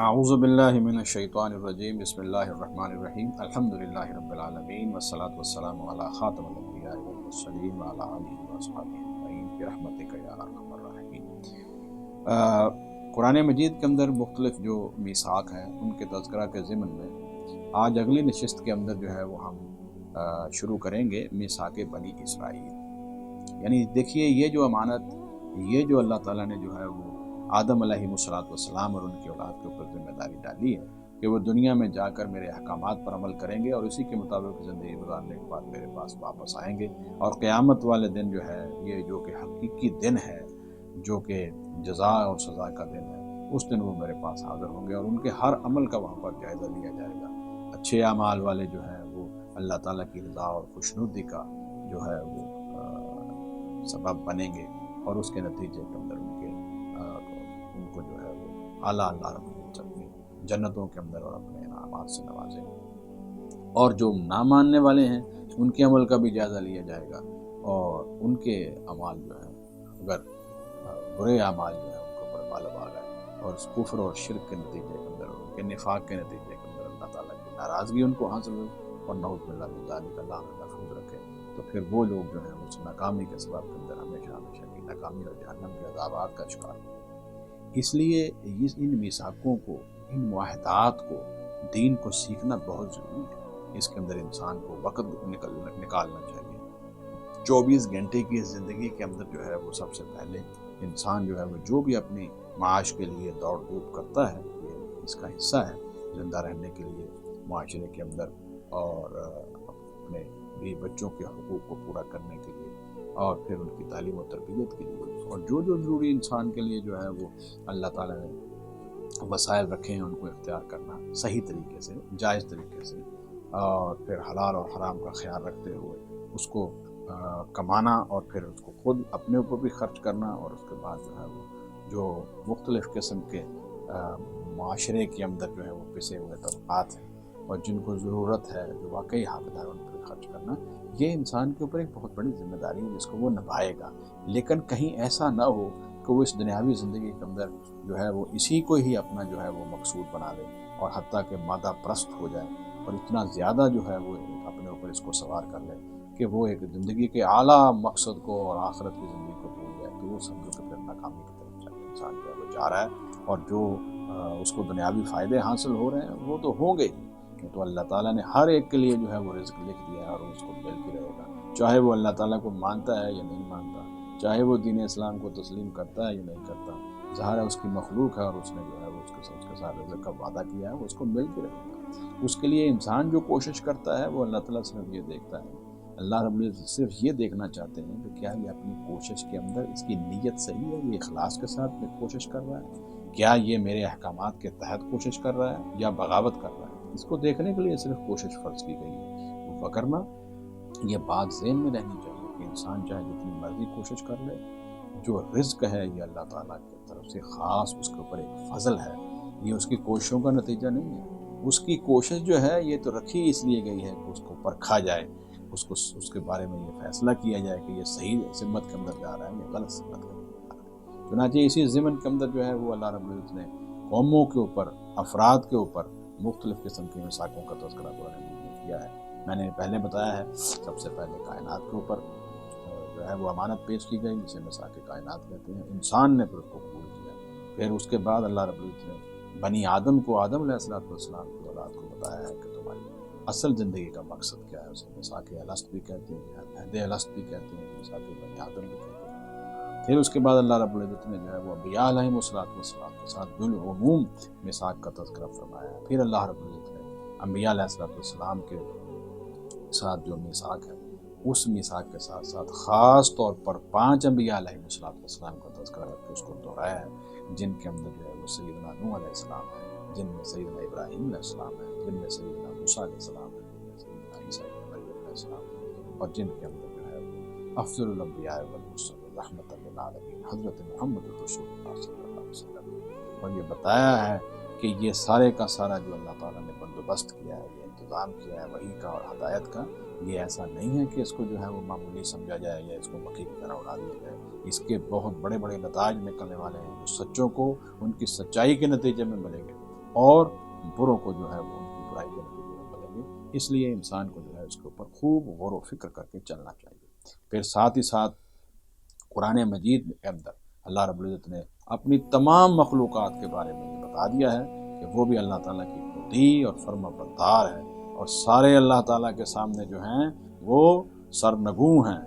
اعوذ باللہ من الشیطان الرجیم بسم اللہ الرحمن الرحیم الحمدللہ رب العالمین والصلاة والسلام علی خاتم الانبیاء والمرسلین وعلی آلہ وصحبہ اجمعین برحمتک یا ارحم الراحمین۔ قرآن مجید کے اندر مختلف جو میثاق ہیں ان کے تذکرہ کے ضمن میں آج اگلی نشست کے اندر جو ہے وہ ہم شروع کریں گے میثاق بنی اسرائیل۔ یعنی دیکھیے یہ جو امانت، یہ جو اللہ تعالیٰ نے جو ہے وہ آدم علیہ السلام اور ان کی اولاد کے اوپر ذمہ داری ڈالی ہے کہ وہ دنیا میں جا کر میرے احکامات پر عمل کریں گے اور اسی کے مطابق زندگی گزارنے کے بعد میرے پاس واپس آئیں گے، اور قیامت والے دن جو ہے یہ جو کہ حقیقی دن ہے، جو کہ جزا اور سزا کا دن ہے، اس دن وہ میرے پاس حاضر ہوں گے اور ان کے ہر عمل کا وہاں پر جائزہ لیا جائے گا۔ اچھے اعمال والے جو ہیں وہ اللہ تعالیٰ کی رضا اور خوشنودی کا جو ہے وہ سبب بنیں گے، اور اس کے نتیجے کے اندر ان کو جو ہے وہ اعلیٰ اللہ رب العزت اپنی جنتوں کے اندر اور اپنے انعامات سے نوازیں گے، اور جو نہ ماننے والے ہیں ان کے عمل کا بھی جائزہ لیا جائے گا، اور ان کے اعمال جو ہیں اگر برے اعمال جو ہیں ان کو اوپر غالب آ گئے اور اس کفر اور شرک کے نتیجے کے اندر، ان کے نفاق کے نتیجے کے اندر اللہ تعالیٰ کی ناراضگی ان کو حاصل ہوئی اور نعوذ باللہ من ذالک، اللہ ہمیں محفوظ رکھے، تو پھر وہ لوگ جو ہیں اس ناکامی کے سبب کے اندر ہمیشہ ہمیشہ کی ناکامی اور جہنم کے عذابات کا شکار ہوں۔ اس لیے ان میثاقوں کو، ان معاہدات کو، دین کو سیکھنا بہت ضروری ہے۔ اس کے اندر انسان کو وقت نکالنا چاہیے۔ 24 گھنٹے کی زندگی کے اندر جو ہے وہ سب سے پہلے انسان جو ہے وہ جو بھی اپنی معاش کے لیے دوڑ دھوپ کرتا ہے، یہ اس کا حصہ ہے، زندہ رہنے کے لیے معاشرے کے اندر، اور اپنے بھی بچوں کے حقوق کو پورا کرنے کے لیے، اور پھر ان کی تعلیم و تربیت کے لیے، اور جو ضروری انسان کے لیے جو ہے وہ اللہ تعالیٰ نے وسائل رکھے ہیں ان کو اختیار کرنا صحیح طریقے سے، جائز طریقے سے، اور پھر حلال اور حرام کا خیال رکھتے ہوئے اس کو کمانا، اور پھر اس کو خود اپنے اوپر بھی خرچ کرنا، اور اس کے بعد جو ہے وہ جو مختلف قسم کے معاشرے کے اندر جو ہے وہ پسے ہوئے طبقات ہیں اور جن کو ضرورت ہے، جو واقعی حقدار، ان پر خرچ کرنا، یہ انسان کے اوپر ایک بہت بڑی ذمہ داری ہے جس کو وہ نبھائے گا۔ لیکن کہیں ایسا نہ ہو کہ وہ اس دنیاوی زندگی کے اندر جو ہے وہ اسی کو ہی اپنا جو ہے وہ مقصود بنا لے، اور حتیٰ کہ مادہ پرست ہو جائے، اور اتنا زیادہ جو ہے وہ اپنے اوپر اس کو سوار کر لے کہ وہ ایک زندگی کے اعلیٰ مقصد کو اور آخرت کی زندگی کو بھول جائے، تو وہ سمجھو کہ پھر ناکامی کی طرف انسان جو ہے وہ جا رہا ہے، اور جو اس کو دنیاوی فائدے حاصل ہو رہے ہیں وہ تو ہوں گے ہی، تو اللہ تعالیٰ نے ہر ایک کے لیے جو ہے وہ رزق لکھ دیا ہے، اور اس کو مل کے رہے گا، چاہے وہ اللہ تعالیٰ کو مانتا ہے یا نہیں مانتا، چاہے وہ دین اسلام کو تسلیم کرتا ہے یا نہیں کرتا، ظاہر ہے اس کی مخلوق ہے، اور اس نے جو ہے وہ اس کے ساتھ رزق کا وعدہ کیا ہے، وہ اس کو مل کے رہے گا۔ اس کے لیے انسان جو کوشش کرتا ہے وہ اللہ تعالیٰ صرف یہ دیکھتا ہے، اللہ رب العزت صرف یہ دیکھنا چاہتے ہیں کہ کیا یہ اپنی کوشش کے اندر اس کی نیت صحیح ہے، یہ اخلاص کے ساتھ کوشش کر رہا ہے، کیا یہ میرے احکامات کے تحت کوشش کر رہا ہے یا بغاوت کر رہا ہے۔ اس کو دیکھنے کے لیے صرف کوشش فرض کی گئی ہے، وگرنہ یہ بات ذہن میں رہنی چاہیے کہ انسان چاہے جتنی مرضی کوشش کر لے، جو رزق ہے یہ اللہ تعالیٰ کی طرف سے خاص اس کے اوپر ایک فضل ہے، یہ اس کی کوششوں کا نتیجہ نہیں ہے۔ اس کی کوشش جو ہے یہ تو رکھی اس لیے گئی ہے کہ اس کو پرکھا جائے، اس کے بارے میں یہ فیصلہ کیا جائے کہ یہ صحیح سمت کے اندر جا رہا ہے یا غلط سمت کے اندر جا رہا ہے۔ چنانچہ اسی ضمن کے اندر جو ہے وہ اللہ رب العزت نے قوموں کے اوپر، افراد کے اوپر مختلف قسم کی میثاقوں کا تذکرہ قرآن میں کیا ہے۔ میں نے پہلے بتایا ہے، سب سے پہلے کائنات کے اوپر جو ہے وہ امانت پیش کی گئی، جسے میثاق کائنات کہتے ہیں، انسان نے پھر اس کو قبول کیا۔ پھر اس کے بعد اللہ رب العزت نے بنی آدم کو، آدم علیہ السلام کی اولاد کو بتایا ہے کہ تمہاری اصل زندگی کا مقصد کیا ہے، اسے میثاق الست بھی کہتے ہیں، عہد الست بھی کہتے ہیں، میثاق بنی آدم بھی کہتے ہیں۔ پھر اس کے بعد اللہ رب العزت نے جو ہے وہ انبیاء علیہ السلام کے ساتھ بالعموم میثاق کا تذکرہ فرمایا ہے۔ پھر اللہ رب العزت نے انبیاء علیہ السلام کے ساتھ جو میثاق ہے، اس میثاق کے ساتھ ساتھ خاص طور پر 5 انبیاء علیہ السلام کا تذکرہ کر کے اس کو دہرایا ہے، جن کے اندر جو ہے وہ سیدنا نوح علیہ السلام ہے، جن میں سیدنا ابراہیم علیہ السلام ہے، جن میں سیدنا موسیٰ علیہ السلام ہے، جن میں سیدنا عیسیٰ ابن مریم علیہ السلام ہے، اور جن کے اندر جو ہے وہ افضل الانبیاء والمرسلین رحمۃ للعالمین حضرت محمد رسول اللہ صلی اللہ علیہ وسلم، اور یہ بتایا ہے کہ یہ سارے کا سارا جو اللہ تعالیٰ نے بندوبست کیا ہے، یہ انتظام کیا ہے وحی کا اور ہدایت کا، یہ ایسا نہیں ہے کہ اس کو جو ہے وہ معمولی سمجھا جائے یا اس کو مکھی کی طرح اڑا دیا جائے۔ اس کے بہت بڑے بڑے نتائج نکلنے والے ہیں جو سچوں کو ان کی سچائی کے نتیجے میں ملیں گے، اور بروں کو جو ہے وہ ان کی برائی کے نتیجے میں ملیں گے۔ اس لیے انسان کو جو ہے اس کے اوپر خوب غور و فکر کر کے چلنا چاہیے۔ پھر ساتھ ہی ساتھ قرآن مجید کے اندر اللہ رب العزت نے اپنی تمام مخلوقات کے بارے میں یہ بتا دیا ہے کہ وہ بھی اللہ تعالیٰ کی مطیع اور فرما بردار ہے، اور سارے اللہ تعالیٰ کے سامنے جو ہیں وہ سرنگوں ہیں،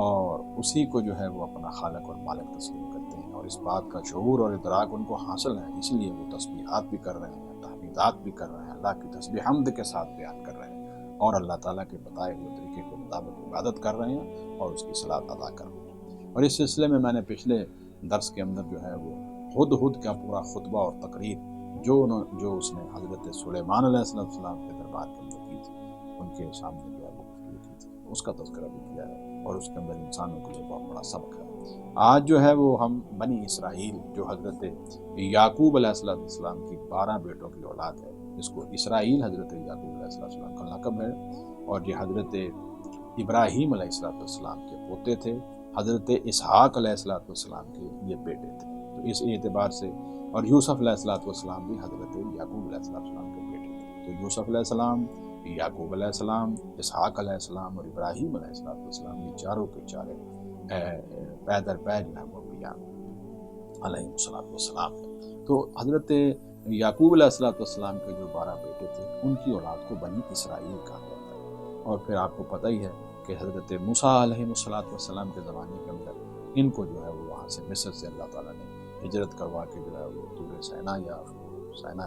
اور اسی کو جو ہے وہ اپنا خالق اور مالک تسلیم کرتے ہیں، اور اس بات کا شعور اور ادراک ان کو حاصل ہے، اس لیے وہ تسبیحات بھی کر رہے ہیں، تحمیدات بھی کر رہے ہیں، اللہ کی تسبیح حمد کے ساتھ بیان کر رہے ہیں، اور اللہ تعالیٰ کے بتائے ہوئے طریقے کے مطابق عبادت کر رہے ہیں اور اس کی صلاۃ ادا کر رہے ہیں۔ اور اس سلسلے میں نے پچھلے درس کے اندر جو ہے وہ ہدہد کا پورا خطبہ اور تقریر جو اس نے حضرت سلیمان علیہ السلام کے دربار کے اندر کی تھی، ان کے سامنے جو ہے وہ گفتگو کی تھی، اس کا تذکرہ بھی کیا ہے، اور اس کے اندر انسانوں کے لیے بہت بڑا سبق ہے۔ آج جو ہے وہ ہم بنی اسرائیل جو حضرت یعقوب علیہ السلام کی 12 بیٹوں کی اولاد ہے، جس کو اسرائیل حضرت یعقوب علیہ السلام کا لقب ہے، اور یہ حضرت ابراہیم علیہ السلام کے پوتے تھے، حضرت اسحاق علیہ السلام کے یہ بیٹے تھے، تو اس اعتبار سے، اور یوسف علیہ السلام بھی حضرت یعقوب علیہ السلام کے بیٹے تھے، تو یوسف علیہ السلام، یعقوب علیہ السلام، اسحاق علیہ السلام اور ابراہیم علیہ السلام، یہ چاروں کے چارے پے در پے جو ہے وہ انبیاء علیہ السلام ہے۔ تو حضرت یعقوب علیہ السلام کے جو 12 بیٹے تھے، ان کی اولاد کو بنی اسرائیل کہا جاتا ہے، اور پھر آپ کو پتہ ہی ہے کہ حضرت موسیٰ علیہ السلام کے زمانے کے اندر ان کو جو ہے وہ وہاں سے مصر سے اللہ تعالیٰ نے ہجرت کروا کے جو ہے وہ طور سینا یا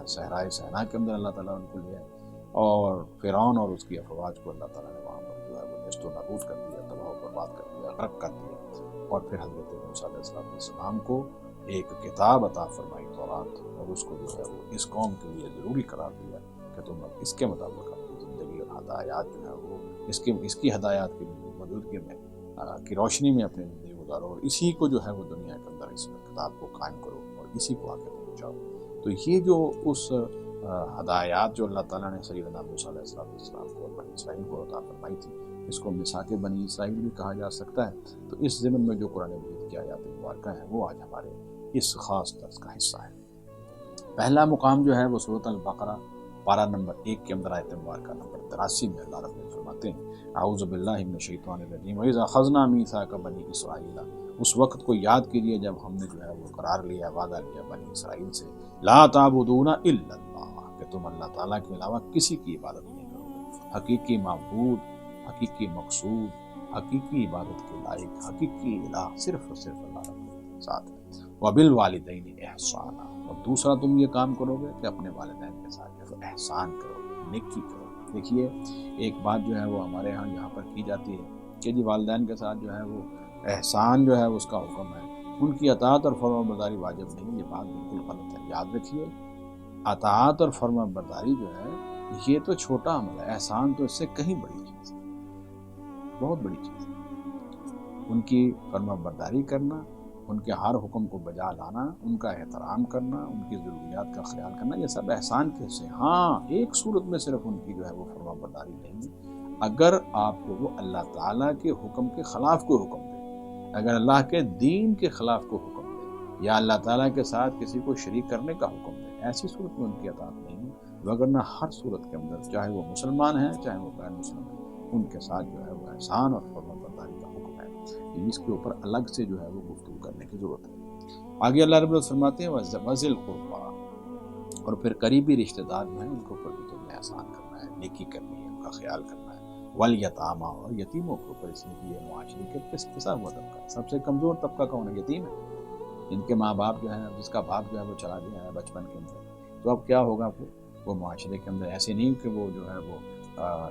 صحرائے سینا کے اندر اللہ تعالیٰ ان کو لیا، اور فرعون اور اس کی افواج کو اللہ تعالیٰ نے وہاں پر جو ہے وہ نیست و نابود کر دیا، تباہ و برباد کر دیا، غرق کر دیا، اور پھر حضرت موسیٰ علیہ السلام کو ایک کتاب عطا فرمائی تورات، اور اس کو جو ہے وہ اس قوم کے لیے ضروری قرار دیا کہ تم اس کے مطابق اپنی زندگی اور ہدایات جو ہے وہ اس کی ہدایات کی موجودگی میں کی روشنی میں اپنی زندگی گزارو، اور اسی کو جو ہے وہ دنیا کے اندر اس کتاب کو قائم کرو اور اسی کو آگے پہنچاؤ۔ تو یہ جو اس ہدایات جو اللہ تعالیٰ نے سیدنا موسیٰ علیہ السلام کو اور بنی اسرائیل کو عطا فرمائی تھی، اس کو میثاق بنی اسرائیل بھی کہا جا سکتا ہے۔ تو اس ضمن میں جو قرآن مجید کی آیات مبارکہ ہیں وہ آج ہمارے اس خاص درس کا حصہ ہے۔ پہلا مقام جو ہے وہ سورۃ البقرہ پارہ نمبر 1 کے اندر آیت مبارکہ نمبر 83 میں اللہ رب فرماتے ہیں، اعوذ باللہ من الشیطان الرجیم، وَإِذْ أَخَذْنَا مِيثَاقَ بَنِي إِسْرَائِيلَ، اس وقت کو یاد کیجیے جب ہم نے جو ہے وہ قرار لیا، وعدہ لیا بنی اسرائیل سے، لا تعبدون الا اللہ، کہ تم اللہ تعالیٰ کے علاوہ کسی کی عبادت نہیں کرو گے، حقیقی معبود، حقیقی مقصود، حقیقی عبادت کے لائق، حقیقی الہ صرف اور صرف اللہ رب کے ساتھ ہے۔ وَبِالْوَالِدَيْنِ إِحْسَانًا، اور دوسرا تم یہ کام کرو گے کہ اپنے والدین کے ساتھ جو ہے احسان کرو گے، نیکی کرو گے۔ دیکھیے ایک بات جو ہے وہ ہمارے ہاں یہاں پر کی جاتی ہے کہ جی والدین کے ساتھ جو ہے وہ احسان جو ہے اس کا حکم ہے، ان کی اطاعت اور فرما برداری واجب نہیں، یہ بات بالکل غلط ہے۔ یاد رکھیے اطاعت اور فرما برداری جو ہے یہ تو چھوٹا عمل ہے، احسان تو اس سے کہیں بڑی چیز ہے، بہت بڑی چیز ہے۔ ان کی فرما برداری کرنا، ان کے ہر حکم کو بجا لانا، ان کا احترام کرنا، ان کی ضروریات کا خیال کرنا، یہ سب احسان کے حصے۔ ہاں ایک صورت میں صرف ان کی جو ہے وہ فرما برداری نہیں ہے، اگر آپ کو وہ اللہ تعالیٰ کے حکم کے خلاف کوئی حکم دے، اگر اللہ کے دین کے خلاف کوئی حکم دے، یا اللہ تعالیٰ کے ساتھ کسی کو شریک کرنے کا حکم دے، ایسی صورت میں ان کی اطاعت نہیں ہے، وگرنہ ہر صورت کے اندر چاہے وہ مسلمان ہیں چاہے وہ غیر مسلم ہیں، ان کے ساتھ جو ہے وہ احسان اور فرما برداری کا حکم ہے، اس کے اوپر الگ سے جو ہے وہ گفتگو کرنے کی ضرورت ہے۔ آگے اللہ رب العزت فرماتے ہیں وَذِي الْقُرْبَىٰ، اور پھر قریبی رشتہ دار جو ہیں ان کے اوپر بھی تمہیں احسان کرنا ہے، نیکی کرنی ہے، ان کا خیال کرنا ہے، والیتامیٰ، اور یتیموں کے اوپر، اس لیے یہ معاشرے کے پسا ہوا طبقہ ہے، سب سے کمزور طبقہ کون ہے؟ یتیم ہے، جن کے ماں باپ جو ہے، جس کا باپ جو ہے وہ چلا گیا ہے بچپن کے اندر، تو اب کیا ہوگا؟ وہ معاشرے کے اندر ایسے نہیں کہ وہ جو ہے وہ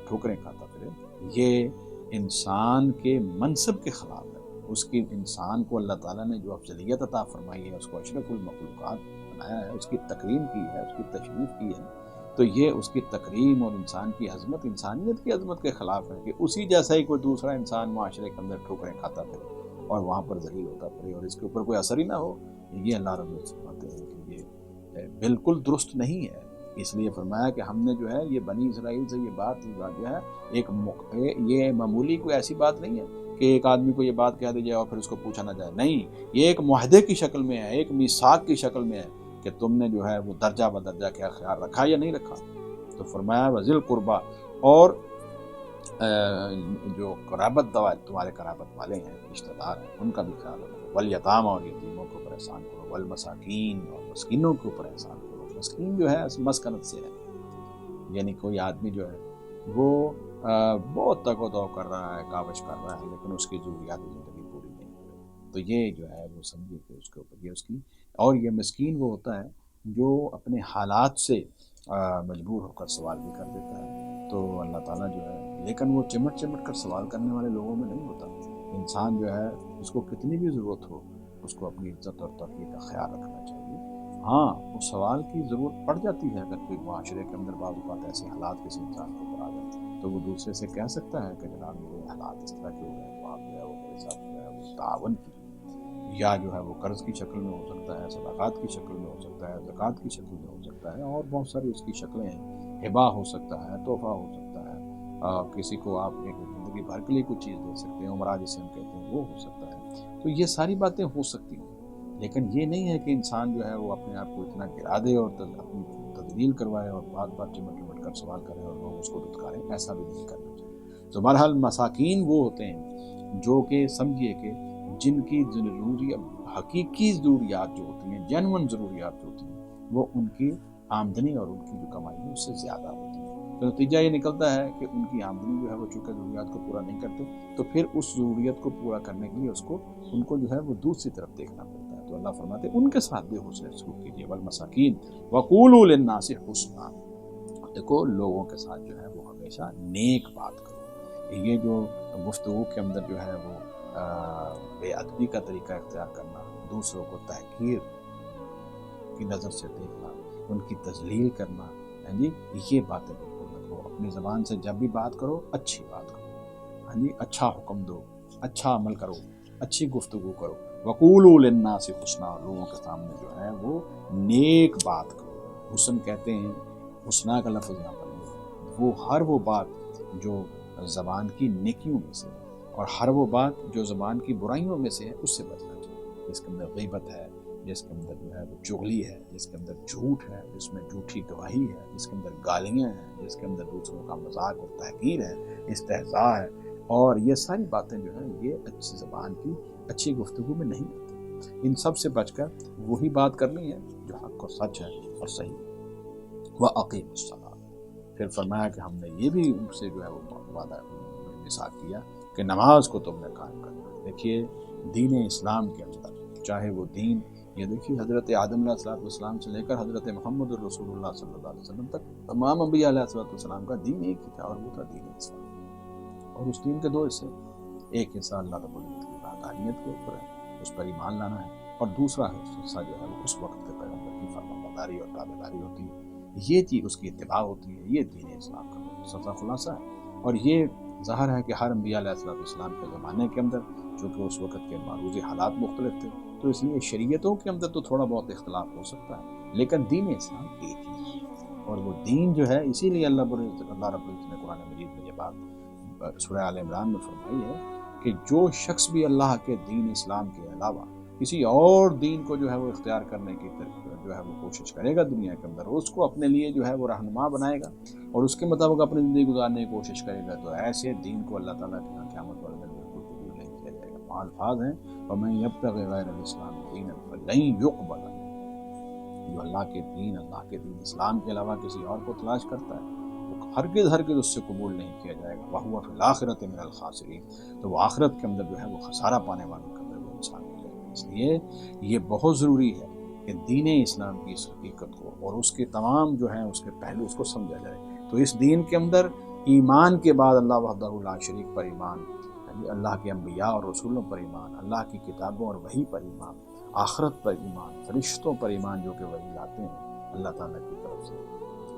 ٹھوکریں کھاتا پھرے، یہ انسان کے منصب کے خلاف ہے، اس کی انسان کو اللہ تعالیٰ نے جو افضلیت عطا فرمائی ہے، اس کو اشرف المخلوقات بنایا ہے، اس کی تکریم کی ہے، اس کی تشریف کی ہے، تو یہ اس کی تکریم اور انسان کی عظمت، انسانیت کی عظمت کے خلاف ہے کہ اسی جیسا ہی کوئی دوسرا انسان معاشرے کے اندر ٹھوکریں کھاتا پھرے اور وہاں پر ذلیل ہوتا پھرے اور اس کے اوپر کوئی اثر ہی نہ ہو۔ یہ اللہ رب العزت فرماتے ہیں کہ یہ بالکل درست نہیں ہے۔ اس لیے فرمایا کہ ہم نے جو ہے یہ بنی اسرائیل سے یہ بات جو ہے یہ معمولی کوئی ایسی بات نہیں ہے کہ ایک آدمی کو یہ بات کہہ دی جائے اور پھر اس کو پوچھا نہ جائے، نہیں، یہ ایک معاہدے کی شکل میں ہے، ایک میثاق کی شکل میں ہے کہ تم نے جو ہے وہ درجہ بدرجہ کا خیال رکھا یا نہیں رکھا؟ تو فرمایا وذل قربا، اور جو قرابت تمہارے قرابت والے ہیں، رشتہ دار ہیں، ان کا بھی خیال رکھو، والیتامى، اور یتیموں کے اوپر احسان کرو، والمساکین، اور مسکینوں کے اوپر احسان کرو۔ مسکین جو ہے مسکنت سے ہے، یعنی کوئی آدمی جو ہے وہ بہت تگ و دو کر رہا ہے، کاوش کر رہا ہے، لیکن اس کی ضروریات زندگی پوری نہیں ہو رہی، تو یہ جو ہے وہ سمجھے کہ اس کے اوپر یہ اس کی، اور یہ مسکین وہ ہوتا ہے جو اپنے حالات سے مجبور ہو کر سوال بھی کر دیتا ہے، تو اللہ تعالیٰ جو ہے، لیکن وہ چمٹ چمٹ کر سوال کرنے والے لوگوں میں نہیں ہوتا۔ انسان جو ہے اس کو کتنی بھی ضرورت ہو، اس کو اپنی عزت اور ترقی کا خیال رکھنا چاہیے۔ ہاں، اس سوال کی ضرورت پڑ جاتی ہے اگر کوئی معاشرے کے اندر بعض اوقات ایسے حالات کسی انسان کے اوپر آ جائیں، تو وہ دوسرے سے کہہ سکتا ہے کہ جناب میرے حالات اس طرح کے ہو گئے، تو آپ جو ہے وہ میرے ساتھ جو ہے وہ تعاون کی، یا جو ہے وہ قرض کی شکل میں ہو سکتا ہے، صدقات کی شکل میں ہو سکتا ہے، زکوٰۃ کی شکل میں ہو سکتا ہے، اور بہت ساری اس کی شکلیں ہیں، ہبہ ہو سکتا ہے، تحفہ ہو سکتا ہے، کسی کو آپ ایک زندگی بھر کے لیے کوئی چیز دے سکتے ہیں، عمرہ جسے ہم کہتے ہیں، وہ ہو سکتا ہے، تو یہ ساری باتیں ہو سکتی ہیں، لیکن یہ نہیں ہے کہ انسان جو ہے وہ اپنے آپ کو اتنا گرا دے اور اپنی تذلیل کروائے اور بات بات چمٹ چمٹ کر سوال کرے اور لوگ اس کو دھتکاریں، ایسا بھی نہیں کرنا چاہیے۔ تو بہرحال مساکین وہ ہوتے ہیں جو کہ سمجھیے کہ جن کی حقیقی ضروریات جو ہوتی ہیں، جینون ضروریات جو ہوتی ہیں، وہ ان کی آمدنی اور ان کی جو کمائی ہے اس سے زیادہ ہوتی ہے، تو نتیجہ یہ نکلتا ہے کہ ان کی آمدنی جو ہے وہ چونکہ ضروریات کو پورا نہیں کرتے، تو پھر اس ضروریت کو پورا کرنے کے لیے ان کو جو ہے وہ دوسری طرف دیکھنا پڑتا ہے، تو اللہ فرماتے ہیں ان کے ساتھ بھی حسن سلوک کیجیے، والمساکین وقولوا للناس حسنا، دیکھو لوگوں کے ساتھ جو ہے وہ ہمیشہ نیک بات کرو۔ یہ جو گفتگو کے اندر جو ہے وہ بے ادبی کا طریقہ اختیار کرنا، دوسروں کو تحقیر کی نظر سے دیکھنا، ان کی تذلیل کرنا، ہاں جی، یہ باتیں بالکل رکھو۔ اپنی زبان سے جب بھی بات کرو اچھی بات کرو، ہاں جی، اچھا حکم دو، اچھا عمل کرو، اچھی گفتگو کرو، وقولوا للناس حسنا، لوگوں کے سامنے جو ہے وہ نیک بات کرو۔ حسن کہتے ہیں، حسنا کا لفظ یہاں پر نہیں، وہ ہر وہ بات جو زبان کی نیکیوں میں سے ہے، اور ہر وہ بات جو زبان کی برائیوں میں سے ہے، اس سے بچنا چاہیے، جس کے اندر غیبت ہے، جس کے اندر جو ہے وہ چغلی ہے، جس کے اندر جھوٹ ہے، جس میں جھوٹی گواہی ہے، جس کے اندر گالیاں ہیں، جس کے اندر دوسروں کا مذاق اور تحقیر ہے، استہزاء ہے، اور یہ ساری باتیں جو ہیں یہ اچھی زبان کی اچھی گفتگو میں نہیں آتی۔ ان سب سے بچ کر وہی بات کرنی ہے جو حق اور سچ ہے اور صحیح ہے۔ وَأَقِیمُوا الصَّلَاةَ، پھر فرمایا کہ ہم نے یہ بھی ان سے جو ہے وہ وعدہ میثاق کیا کہ نماز کو تم نے قائم کرنا ہے۔ دیکھیے دین اسلام کے اندر، چاہے وہ دین، یہ دیکھیے حضرت آدم علیہ السلام سے لے کر حضرت محمد رسول اللہ صلی اللہ علیہ وسلم تک تمام انبیاء علیہ السلام کا دین ایک ہی تھا، اور وہ تھا دین اسلام، اور اس دین کے دو حصے، ایک حصہ اللہ رب العزت کی وحدانیت کے اوپر ہے، اس پر ایمان لانا ہے، اور دوسرا حصہ جو ہے وہ اس وقت کے پیغمبر کی فرمانبرداری اور تابعداری ہوتی ہے، یہ چیز اس کی اتباع ہوتی ہے، یہ دین اسلام کا سچا خلاصہ ہے۔ اور یہ ظاہر ہے کہ ہر انبیاء علیہ السلام کے زمانے کے اندر چونکہ اس وقت کے معروضی حالات مختلف تھے، تو اس لیے شریعتوں کے اندر تو تھوڑا بہت اختلاف ہو سکتا ہے، لیکن دین اسلام ایک ہی ہے، اور وہ دین جو ہے، اسی لیے اللہ رب العزت نے قرآن مجید میں یہ بات سورہ آل عمران میں فرمائی ہے کہ جو شخص بھی اللہ کے دین اسلام کے علاوہ کسی اور دین کو جو ہے وہ اختیار کرنے کی جو ہے وہ کوشش کرے گا دنیا کے اندر، اس کو اپنے لیے جو ہے وہ رہنما بنائے گا اور اس کے مطابق اپنی زندگی گزارنے کی کوشش کرے گا، تو ایسے دین کو اللہ تعالیٰ کے یہاں قیامت والے دن بالکل قبول نہیں کیا جائے گا۔ وہاں الفاظ ہیں وَمَن يَبْتَغِ غَيْرَ الْإِسْلَامِ دِينًا فَلَن يُقْبَلَ مِنْهُ، جو اللہ کے دین اسلام کے علاوہ کسی اور کو تلاش کرتا ہے وہ ہرگز اس سے قبول نہیں کیا جائے گا، وَهُوَ فِي الْآخِرَةِ مِنَ الْخَاسِرِينَ، تو وہ آخرت کے اندر جو ہے وہ خسارہ پانے والوں کے اندر وہ انسان ملے گا۔ اس لیے یہ بہت ضروری ہے کہ دین اسلام کی اس حقیقت کو اور اس کے تمام جو ہیں اس کے پہلو اس کو سمجھا جائے۔ تو اس دین کے اندر ایمان کے بعد اللہ وحدہ لا شریک پر ایمان، اللہ کے انبیاء اور رسولوں پر ایمان، اللہ کی کتابوں اور وحی پر ایمان، آخرت پر ایمان، فرشتوں پر ایمان جو کہ وحی لاتے ہیں اللہ تعالیٰ کی طرف سے،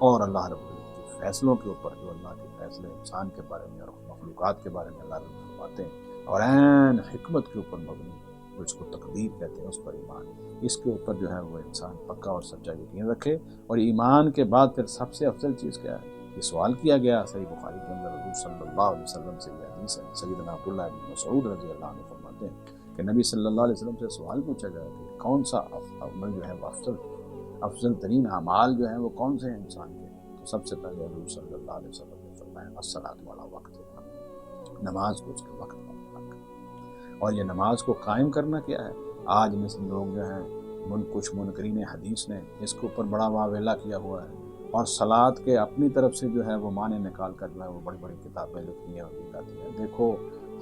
اور اللہ رب العزت کے فیصلوں کے اوپر جو اللہ کے فیصلے انسان کے بارے میں اور مخلوقات کے بارے میں اللہ رب فرماتے ہیں، اور عین حکمت کے اوپر مبنی، وہ اس کو تقدیر کہتے ہیں، اس پر ایمان، اس کے اوپر جو ہے وہ انسان پکا اور سچا یقین رکھے۔ اور ایمان کے بعد پھر سب سے افضل چیز کیا ہے؟ یہ سوال کیا گیا صحیح بخاری کے اندر، حضور صلی اللہ علیہ وسلم سے یہ حدیث ہے، سیدنا عبداللہ بن مسعود رضی اللہ عنہ فرماتے ہیں کہ نبی صلی اللہ علیہ وسلم سے سوال پوچھا گیا کہ کون سا عمل جو ہے وہ افضل، افضل ترین اعمال جو ہیں وہ کون سے ہیں انسان کے؟ تو سب سے پہلے حضور صلی اللہ علیہ وسلم نے فرمایا الصلاۃ والا وقت، نماز کو اس کے وقت پر ادا کرنا۔ اور یہ نماز کو قائم کرنا کیا ہے؟ آج مثل لوگ جو ہیں کچھ منکرین حدیث نے اس کے اوپر بڑا واویلا کیا ہوا ہے، اور صلاۃ کے اپنی طرف سے جو ہے وہ معنی نکال کر جو ہے وہ بڑی بڑی کتابیں لکھی ہیں اور لکھاتی ہیں۔ دیکھو،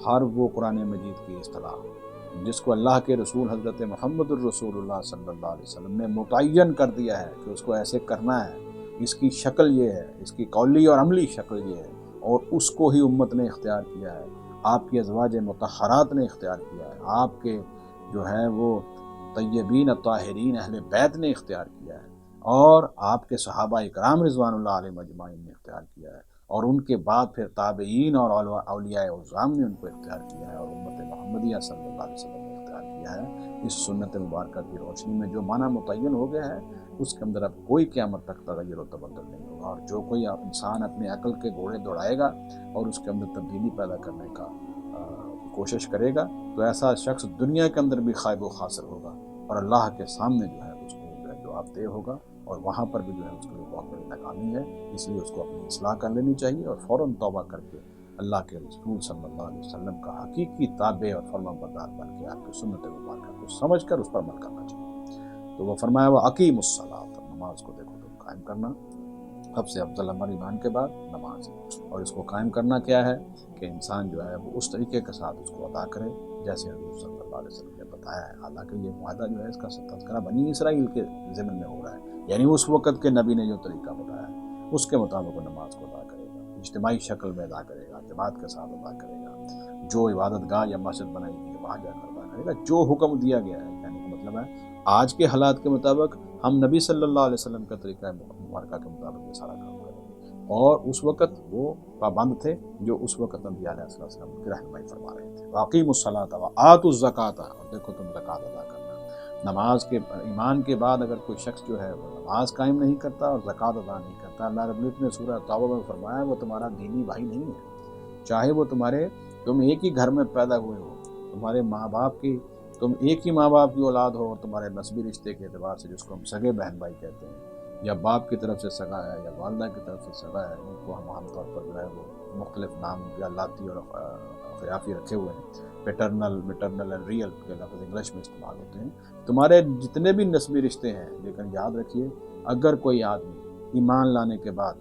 ہر وہ قرآن مجید کی اصطلاح جس کو اللہ کے رسول حضرت محمد الرسول اللہ صلی اللہ علیہ وسلم نے متعین کر دیا ہے کہ اس کو ایسے کرنا ہے، اس کی شکل یہ ہے، اس کی قولی اور عملی شکل یہ ہے، اور اس کو ہی امت نے اختیار کیا ہے، آپ کی ازواج مطہرات نے اختیار کیا ہے، آپ کے جو ہے وہ طیبین الطاہرین اہل بیت نے اختیار کیا ہے، اور آپ کے صحابہ اکرام رضوان اللہ علیہ مجمعین نے اختیار کیا ہے، اور ان کے بعد پھر تابعین اور اولیاء اعظام نے ان کو اختیار کیا ہے، اور امت محمدیہ صلی اللہ علیہ وسلم نے اختیار کیا ہے۔ اس سنت مبارکہ کی روشنی میں جو معنی متعین ہو گیا ہے، اس کے اندر اب کوئی قیامت تک تغیر و تبدل نہیں ہوگا، اور جو کوئی انسان اپنے عقل کے گھوڑے دوڑائے گا اور اس کے اندر تبدیلی پیدا کرنے کا کوشش کرے گا، تو ایسا شخص دنیا کے اندر بھی خائب و خاسر ہوگا، اور اللہ کے سامنے جو ہے اس کو جو ہے جواب دہ ہوگا، اور وہاں پر بھی جو ہے اس کے لیے بہت بڑی ناکامی ہے۔ اس لیے اس کو اپنی اصلاح کر لینی چاہیے، اور فوراً توبہ کر کے اللہ کے رسول صلی اللہ علیہ وسلم کا حقیقی تابع اور فرمانبردار بن کے آپ کی سنت مبارکہ کو سمجھ کر اس پر عمل کرنا چاہیے۔ تو وہ فرمایا وہ اقیم الصلاۃ، نماز کو دیکھو تم قائم کرنا، سب سے افضل عمل ایمان کے بعد نماز ہے، اور اس کو قائم کرنا کیا ہے کہ انسان جو ہے وہ اس طریقے کے ساتھ اس کو ادا کرے جیسے حضور صلی اللہ علیہ وسلم نے بتایا ہے۔ حالانکہ یہ معاہدہ جو ہے اس کا تذکرہ بنی اسرائیل کے ضمن میں ہو رہا ہے، یعنی اس وقت کے نبی نے جو طریقہ بتایا ہے اس کے مطابق وہ نماز کو ادا کرے گا، اجتماعی شکل میں ادا کرے گا، جماعت کے ساتھ ادا کرے گا، جو عبادت گاہ یا مسجد بنائی گئی ہے وہاں جا کر ادا کرے گا، جو حکم دیا گیا ہے۔ یعنی کہ مطلب ہے آج کے حالات کے مطابق ہم نبی صلی اللہ علیہ وسلم کا طریقہ مبارکہ کے مطابق یہ سارا کام کریں گے، اور اس وقت وہ پابند تھے جو اس وقت انبیاء علیہ السلام کی رہنمائی فرما رہے تھے۔ واقیم الصلاۃ وآتوا الزکاۃ، اور دیکھو تم زکوٰۃ ادا کرنا۔ نماز کے ایمان کے بعد اگر کوئی شخص جو ہے وہ نماز قائم نہیں کرتا اور زکوٰۃ ادا نہیں کرتا، اللہ رب العزت نے سورہ توبہ میں فرمایا وہ تمہارا دینی بھائی نہیں ہے، چاہے وہ تم ایک ہی گھر میں پیدا ہوئے ہو، تمہارے ماں باپ کی تم ایک ہی ماں باپ کی اولاد ہو، اور تمہارے نسبی رشتے کے اعتبار سے جس کو ہم سگے بہن بھائی کہتے ہیں، یا باپ کی طرف سے سگا ہے یا والدہ کی طرف سے سگا ہے، ان کو ہم عام طور پر جو ہے وہ مختلف نام یا لاتی اور خیافی رکھے ہوئے ہیں، پیٹرنل میٹرنل اینڈ ریئل کے لفظ انگلش میں استعمال ہوتے ہیں۔ تمہارے جتنے بھی نسبی رشتے ہیں، لیکن یاد رکھیے اگر کوئی آدمی ایمان لانے کے بعد،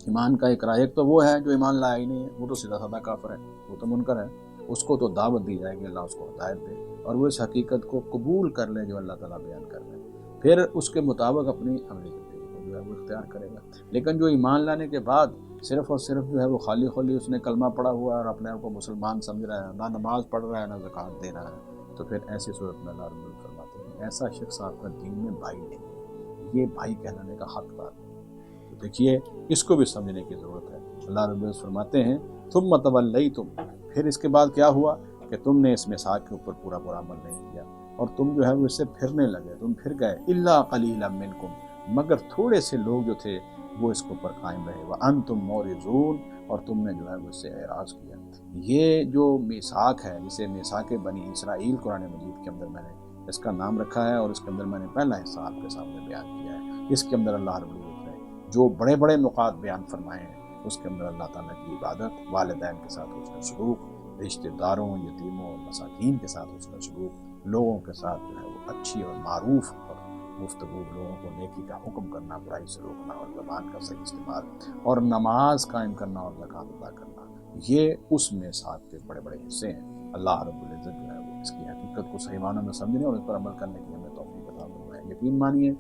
ایمان کا ایک ایک تو وہ ہے جو ایمان لایا ہی نہیں ہے، وہ تو سیدھا سادہ کافر ہے، وہ تو منکر ہے، اس کو تو دعوت دی جائے گی، اللہ اس کو ہدایت دے اور وہ اس حقیقت کو قبول کر لے جو اللہ تعالیٰ بیان کر لے، پھر اس کے مطابق اپنی عملی زندگی کو جو ہے وہ اختیار کرے گا۔ لیکن جو ایمان لانے کے بعد صرف اور صرف جو ہے وہ خالی اس نے کلمہ پڑھا ہوا ہے اور اپنے آپ کو مسلمان سمجھ رہا ہے، نہ نماز پڑھ رہا ہے نہ زکوٰۃ دے رہا ہے، تو پھر ایسی صورت میں اللہ رب العزت فرماتے ہیں ایسا شخص آپ کا دین میں بھائی نہیں، یہ بھائی کہلانے کا حقدار نہیں۔ تو دیکھیے اس کو بھی سمجھنے کی ضرورت ہے۔ اللہ رب العزت فرماتے ہیں ثم تولیتم، پھر اس کے بعد کیا ہوا کہ تم نے اس میثاق کے اوپر پورا عمل نہیں کیا، اور تم جو ہے وہ اس سے پھرنے لگے، تم پھر گئے، الا قلیلا منکم، مگر تھوڑے سے لوگ جو تھے وہ اس کے اوپر قائم رہے، وانتم معرضون، اور تم نے جو ہے وہ اس سے اعراض کیا۔ یہ جو میثاق ہے جسے میثاق بنی اسرائیل قرآن مجید کے اندر میں نے اس کا نام رکھا ہے، اور اس کے اندر میں نے پہلا حصہ آپ کے سامنے بیان کیا ہے، اس کے اندر اللہ رب العزت نے جو بڑے بڑے نقاط بیان فرمائے ہیں، اس کے اندر اللہ تعالیٰ کی عبادت، والدین کے ساتھ اس کا سلوک، رشتہ داروں، یتیموں اور مساکین کے ساتھ اس کا سلوک، لوگوں کے ساتھ جو ہے وہ اچھی اور معروف اور گفتگو، لوگوں کو نیکی کا حکم کرنا، برائی سے روکنا اور زبان کا صحیح استعمال، اور نماز قائم کرنا اور زکوٰۃ ادا کرنا، یہ اس میثاق کے بڑے بڑے حصے ہیں۔ اللہ رب العزت جو ہے وہ اس کی حقیقت کو صحیح معنوں میں سمجھنے اور اس پر عمل کرنے کی ہمیں توفیق عطا فرمائے۔ یقین مانیے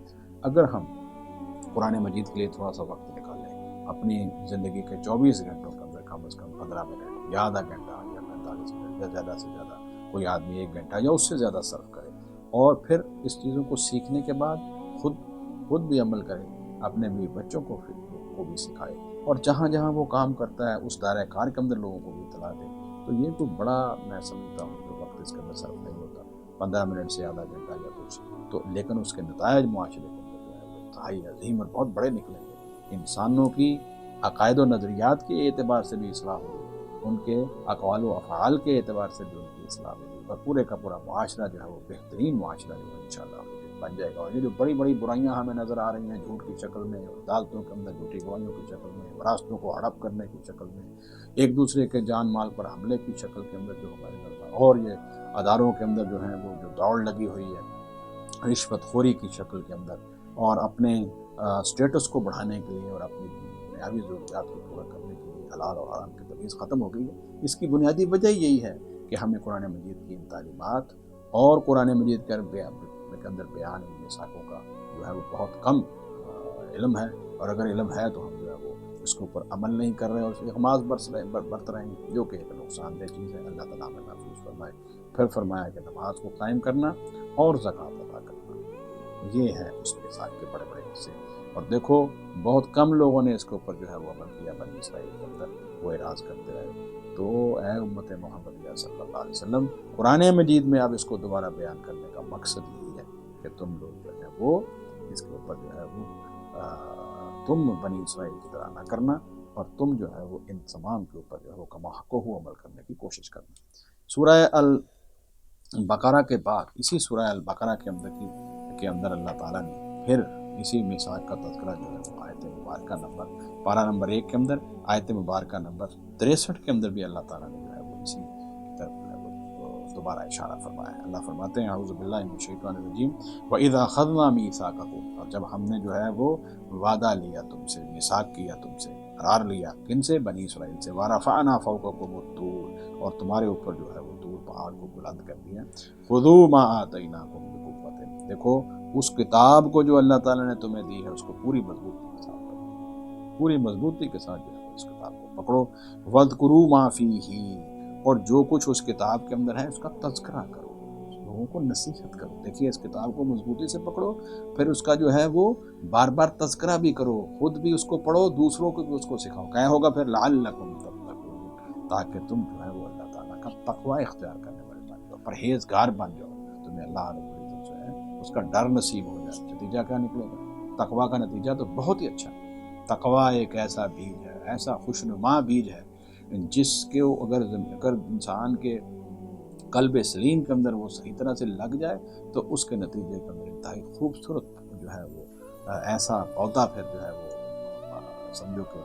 اگر ہم قرآن مجید کے لیے تھوڑا سا وقت نکالیں، اپنی زندگی کے 24 گھنٹوں کے اندر کم از کم 15 منٹ یا آدھا گھنٹہ یا 45 منٹ یا زیادہ سے زیادہ کوئی آدمی 1 گھنٹہ یا اس سے زیادہ صرف کرے، اور پھر اس چیزوں کو سیکھنے کے بعد خود بھی عمل کرے، اپنے بھی بچوں کو بھی سکھائے، اور جہاں جہاں وہ کام کرتا ہے اس دائرہ کار کے اندر لوگوں کو بھی اطلاع دے، تو یہ کوئی بڑا میں سمجھتا ہوں کہ وقت اس کے اندر صرف نہیں ہوتا، 15 منٹ سے آدھا گھنٹہ یا کچھ تو، لیکن اس کے نتائج معاشرے کے اندر جو ہے وہ انتہائی عظیم اور بہت بڑے نکلیں گے۔ انسانوں کی عقائد و نظریات کے اعتبار سے بھی اصلاح ہوگی، ان کے اقوال و افعال کے اعتبار سے بھی ان کی اصلاح ہوگی، اور پورے کا پورا معاشرہ جو ہے وہ بہترین معاشرہ جو ہے انشاءاللہ بن جائے گا. اور یہ جو بڑی بڑی برائیاں ہمیں نظر آ رہی ہیں جھوٹ کی شکل میں، عدالتوں کے اندر جھوٹی گواہیوں کی شکل میں، وراثتوں کو ہڑپ کرنے کی شکل میں، ایک دوسرے کے جان مال پر حملے کی شکل کے اندر جو ہمارے نظر، اور یہ اداروں کے اندر جو ہیں وہ جو دوڑ لگی ہوئی ہے رشوت خوری کی شکل کے اندر، اور اپنے اسٹیٹس کو بڑھانے کے لیے اور اپنی بنیادی ضروریات کو پورا کرنے کے لیے حلال اور حرام کی تمیز ختم ہو گئی ہے. اس کی بنیادی وجہ یہی ہے کہ ہمیں قرآن مجید کی ان تعلیمات اور قرآن مجید کے اندر بیان میثاقوں کا جو ہے وہ بہت کم علم ہے، اور اگر علم ہے تو ہم جو ہے وہ اس کے اوپر عمل نہیں کر رہے ہیں اور اس کی اغماض برت رہے ہیں، جو کہ ایک نقصان دہ چیز ہے. اللہ تعالیٰ ہمیں محفوظ فرمائے. پھر فرمایا کہ نماز کو قائم کرنا اور زکوٰۃ ادا کرنا، یہ ہے اس میثاق کے بڑے بڑے حصے. اور دیکھو بہت کم لوگوں نے اس کے اوپر جو ہے وہ عمل کیا بنی اسرائیل کے اندر، وہ اعراض کرتے رہے. تو اے امت محمدیہ صلی اللہ علیہ وسلم، قرآن مجید میں اب اس کو دوبارہ بیان کرنے کا مقصد یہی ہے کہ تم لوگ جو ہے وہ اس کے اوپر جو ہے وہ تم بنی اسرائیل کی طرح نہ کرنا، اور تم جو ہے وہ ان تمام کے اوپر جو ہے وہ کما حق ہو عمل کرنے کی کوشش کرنا. سورہ البقرہ کے بعد اسی سورہ البقرہ کے اندر اللہ تعالیٰ نے پھر اسی میثاق کا تذکرہ جو ہے وہ آیت مبارکہ نمبر پارہ نمبر 1 کے اندر، آیت مبارکہ نمبر 63 کے اندر بھی اللہ تعالیٰ نے جو ہے وہ اسی کی طرف جو ہے وہ دوبارہ اشارہ فرمایا ہے. اللہ فرماتے ہیں اعوذ باللہ من الشیطان الرجیم وَإِذَا أَخَذْنَا مِيثَاقَكُمْ، اور جب ہم نے جو ہے وہ وعدہ لیا تم سے، میثاق کیا تم سے، قرار لیا، کن سے؟ بنی اسرائیل سے. وَرَفَعْنَا فَوْقَكُمُ الطُّورَ، اور تمہارے اوپر جو ہے وہ طور پہاڑ کو بلند کر دیا. خُذُوا مَا آتَيْنَاكُمْ بِقُوَّةٍ، دیکھو اس کتاب کو جو اللہ تعالیٰ نے تمہیں دی ہے اس کو پوری مضبوطی کے ساتھ پکڑو، پوری مضبوطی کے ساتھ جو ہے اس کتاب کو پکڑو. وَاذْكُرُوا مَا فِيهِ، اور جو کچھ اس کتاب کے اندر ہے اس کا تذکرہ کرو، لوگوں کو نصیحت کرو. دیکھیے اس کتاب کو مضبوطی سے پکڑو، پھر اس کا جو ہے وہ بار بار تذکرہ بھی کرو، خود بھی اس کو پڑھو، دوسروں کو بھی اس کو سکھاؤ. کیا ہوگا پھر؟ لعلکم تتقون، تاکہ تم جو ہے وہ اللہ تعالیٰ کا تقوی اختیار کرنے والے بن جاؤ، پرہیزگار بن جاؤ، تمہیں اللہ رب العزت جو ہے اس کا ڈر نصیب ہو جائے. نتیجہ کیا نکلے گا؟ تقوی کا نتیجہ تو بہت ہی اچھا ہے. تقوی ایک ایسا بیج ہے، ایسا خوشنما بیج ہے جس کے اگر انسان کے قلب سلیم کے اندر وہ صحیح طرح سے لگ جائے تو اس کے نتیجے کے اندر انتہائی خوبصورت جو ہے وہ ایسا پودا پھر جو ہے وہ سمجھو کہ